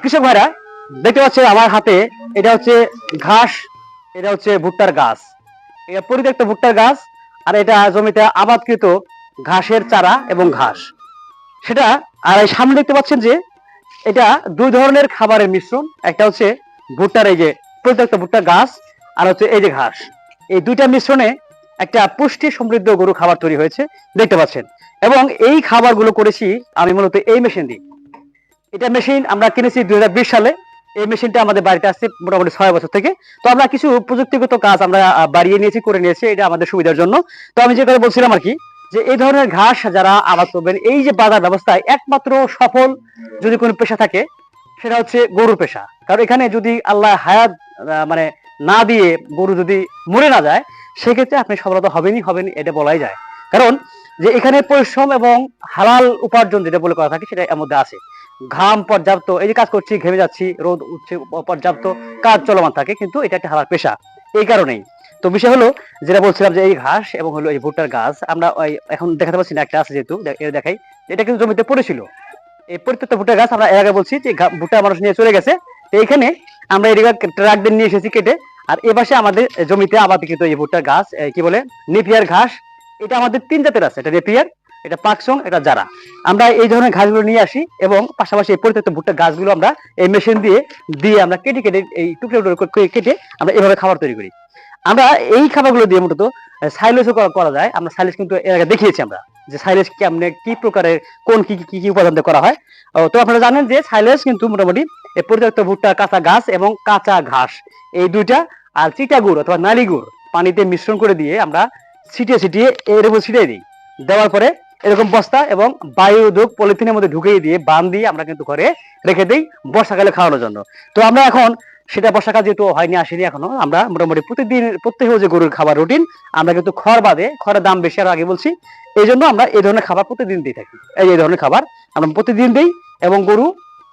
কৃষক ভাইরা দেখতে পাচ্ছে আমার হাতে, এটা হচ্ছে ঘাস, এটা হচ্ছে ভুট্টার গাছ, এটা পরিত্যক্ত ভুট্টার গাছ, আর এটা জমিতে আবাদকৃত ঘাসের চারা এবং ঘাস সেটা। আর এই সামনে দেখতে পাচ্ছেন যে এটা দুই ধরনের খাবারের মিশ্রণ, একটা হচ্ছে ভুট্টার এই যে পরিত্যক্ত ভুট্টার গাছ, আর হচ্ছে এই যে ঘাস। এই দুইটা মিশ্রণে একটা পুষ্টি সমৃদ্ধ গরু খাবার তৈরি হয়েছে দেখতে পাচ্ছেন। এবং এই খাবারগুলো করেছি আমি মূলত এই মেশিন দিয়ে। এটা মেশিন আমরা কিনেছি 2020 সালে। এই মেশিনটা আমাদের বাড়িতে আসছে মোটামুটি 6 বছর থেকে। তো আমরা কিছু প্রযুক্তিগত কাজ আমরা বাড়িয়ে নিয়েছি, করে নিয়েছি, এটা আমাদের সুবিধার জন্য। তো আমি যে কথা বলছিলাম আর কি, যে এই ধরনের ঘাস যারা আবাদ করবেন, এই যে বাজার ব্যবস্থায় একমাত্র সফল যদি কোনো পেশা থাকে সেটা হচ্ছে গরুর পেশা। কারণ এখানে যদি আল্লাহ হায়াত মানে না দিয়ে গরু যদি মরে না যায়, সেক্ষেত্রে আপনি সফলতা হবেনই হবেন, এটা বলাই যায়। কারণ যে এখানে পরিশ্রম এবং হালাল উপার্জন যেটা বলে করা থাকে সেটা এর মধ্যে আছে। ঘাম পর্যাপ্ত, এই যে কাজ করছি, ঘেমে যাচ্ছি, রোদ উঠছে, পর্যাপ্ত কাজ চলমান থাকে, কিন্তু এটা একটা হালাল পেশা এই কারণেই। তো বিষয় হলো যেটা বলছিলাম, যে এই ঘাস এবং হলো এই ভুট্টার গাছ আমরা এখন দেখাতে পাচ্ছি না, একটা আছে যেহেতু দেখাই, এটা কিন্তু জমিতে পড়েছিল। এই পরিত্যক্ত ভুট্টার গাছ আমরা এর আগে বলছি যে ভুট্টা মানুষ নিয়ে চলে গেছে। তো এখানে আমরা এদিকে ট্রাক দিয়ে নিয়ে এসেছি কেটে। আর এ পাশে আমাদের জমিতে আবাদকৃত এই ভুট্টার গাছ, কি বলে নেপিয়ার ঘাস। এটা আমাদের 3 জাতের আছে, এটা নেপিয়ার, এটা পাকসং, এটা জারা। আমরা এই ধরনের ঘাসগুলো নিয়ে আসি এবং পাশাপাশি এই পরিত্যক্ত ভুট্টার গাছগুলো আমরা এই মেশিন দিয়ে দিয়ে আমরা কেটে কেটে এই টুকরো টুকরো করে কেটে আমরা এভাবে খাবার তৈরি করি। আমরা এই খাবারগুলো দিয়ে মূলত সাইলেজও করা যায়। আমরা সাইলেজ কিন্তু এর আগে দেখিয়েছি আমরা, যে সাইলেজ কেমনে কি প্রকারের, কোন কি কি কি উপাদান দিয়ে করা হয়। তো আপনারা জানেন যে সাইলেজ কিন্তু মোটামুটি এই পরিত্যক্ত ভুট্টা, কাঁচা গাছ এবং কাঁচা ঘাস, এই দুইটা, আর চিটা গুড় অথবা নালি গুড় পানিতে মিশ্রণ করে দিয়ে আমরা ছিটিয়ে ছিটিয়ে এর উপর ছিটিয়ে দিই। দেওয়ার পরে এরকম বস্তা এবং বায়ুদোক পলিথিনের মধ্যে ঢুকিয়ে দিয়ে বান দিয়ে আমরা কিন্তু ঘরে রেখে দিই বর্ষাকালে খাওয়ানোর জন্য। তো আমরা এখন সেটা বর্ষাকাল যেহেতু হয়নি, আসেনি এখনো, আমরা মোটামুটি প্রতিদিন প্রত্যেক যে গরুর খাবার রুটিন, আমরা কিন্তু খড় বাদে, খড়ের দাম বেশি আর আগে বলছি, এই জন্য আমরা এই ধরনের খাবার প্রতিদিন দিয়ে থাকি। এই ধরনের খাবার আমরা প্রতিদিন দিই এবং গরু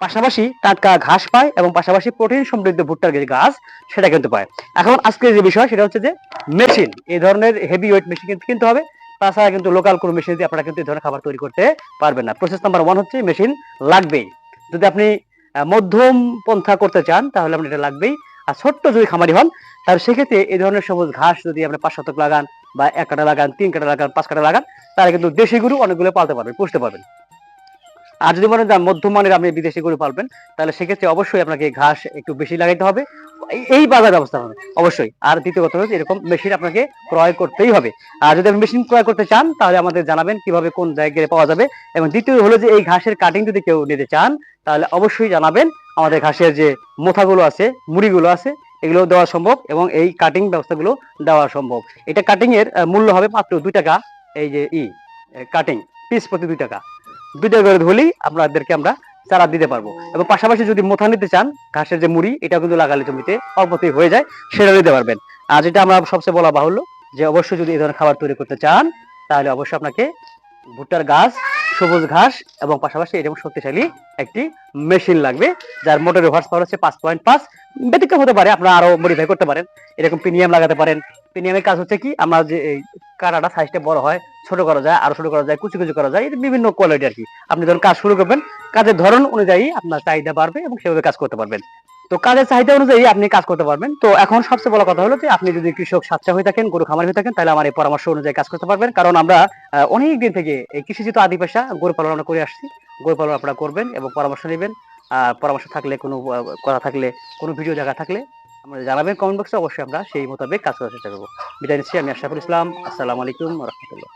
পাশাপাশি টাটকা ঘাস পায় এবং পাশাপাশি প্রোটিন সমৃদ্ধ ভুট্টার যে গাছ সেটা কিন্তু পায়। এখন আজকের যে বিষয় সেটা হচ্ছে যে মেশিন, এই ধরনের হেভি ওয়েট মেশিন কিন্তু কিনতে হবে। তাছাড়া কিন্তু লোকাল কোনো মেশিন দিয়ে আপনারা কিন্তু এই ধরনের খাবার তৈরি করতে পারবেন না। প্রসেস নাম্বার 1 হচ্ছে মেশিন লাগবেই। যদি আপনি মধ্যম পন্থা করতে চান তাহলে আপনার এটা লাগবেই। আর ছোট্ট যদি খামারি হন তাহলে সেক্ষেত্রে এই ধরনের সবুজ ঘাস যদি আপনি 5 শতক লাগান বা 1 কাঠা লাগান, 3 কাঠা লাগান, 5 কাঠা লাগান, তাহলে কিন্তু দেশি গরু অনেকগুলো পালতে পারবেন, পুষতে পারবেন। আর যদি মনে করেন মধ্যম মানের আপনি বিদেশি গরু পালবেন, তাহলে সেক্ষেত্রে অবশ্যই আপনাকে ঘাস একটু বেশি লাগাইতে হবে, এই বাজার ব্যবস্থা হবে অবশ্যই। আর দ্বিতীয় কথা হচ্ছে এরকম মেশিন আপনাকে ক্রয় করতেই হবে। আর যদি আপনি মেশিন ক্রয় করতে চান তাহলে আমাদের জানাবেন কিভাবে কোন জায়গায় পাওয়া যাবে। এবং দ্বিতীয় হলো যে এই ঘাসের কাটিং যদি কেউ নিতে চান তাহলে অবশ্যই জানাবেন। আমাদের ঘাসের যে মোথাগুলো আছে, মুড়িগুলো আছে, এগুলো দেওয়া সম্ভব এবং এই কাটিং ব্যবস্থাগুলো দেওয়া সম্ভব। এটা কাটিং এর মূল্য হবে মাত্র 2 টাকা। এই যে কাটিং পিস প্রতি 2 টাকা, 2 টাকা করে ধরলেই আপনাদেরকে আমরা চারা দিতে পারবো। এবং পাশাপাশি যদি মোথা নিতে চান, ঘাসের যে মুড়ি, এটা কিন্তু লাগালে জমিতে অল্পতেই হয়ে যায়, সেটা নিতে পারবেন। আর যেটা আমরা সবচেয়ে বলা বাহুল্য, যে অবশ্যই যদি এই ধরনের খাবার তৈরি করতে চান তাহলে অবশ্যই আপনাকে ভুট্টার গাছ, সবুজ ঘাস এবং পাশাপাশি এরকম শক্তিশালী একটি মেশিন লাগবে, যার মোটরের হর্স পাওয়ার হচ্ছে 5.5। ব্যতিক্রম হতে পারে, আপনারা আরো মডিফাই করতে পারেন, এরকম প্রিমিয়াম লাগাতে পারেন। প্রিমিয়ামের কাজ হচ্ছে কি, আমরা যে এই কাটাটা সাইজটা বড় হয়, ছোট করা যায়, আরো ছোট করা যায়, কুচি কুচি করা যায়, এটা বিভিন্ন কোয়ালিটি আর কি। আপনি যখন কাজ শুরু করবেন, কাজের ধরন অনুযায়ী আপনার চাহিদা বাড়বে এবং সেভাবে কাজ করতে পারবেন। তো কাজের চাহিদা অনুযায়ী আপনি কাজ করতে পারবেন। তো এখন সবচেয়ে বড় কথা হলো যে আপনি যদি কৃষক স্বাচ্ছা হয়ে থাকেন, গরু খামারি হয়ে থাকেন, তাহলে আমার এই পরামর্শ অনুযায়ী কাজ করতে পারবেন। কারণ আমরা অনেক দিন থেকে এই কৃষিজিত আদি পেশা গরু পালন আমরা করে আসছি। গরু পালন আপনারা করবেন এবং পরামর্শ নেবেন। পরামর্শ থাকলে, কোনো কথা থাকলে, কোনো ভিডিও দেখা থাকলে আমাদের জানাবেন কমেন্ট বক্সে, অবশ্যই আমরা সেই মোতাবেক কাজ করার চেষ্টা করবো। বিদায় নিচ্ছি, আমি আশরাফুল ইসলাম। আসসালামু আলাইকুম ওয়া রাহমাতুল্লাহ।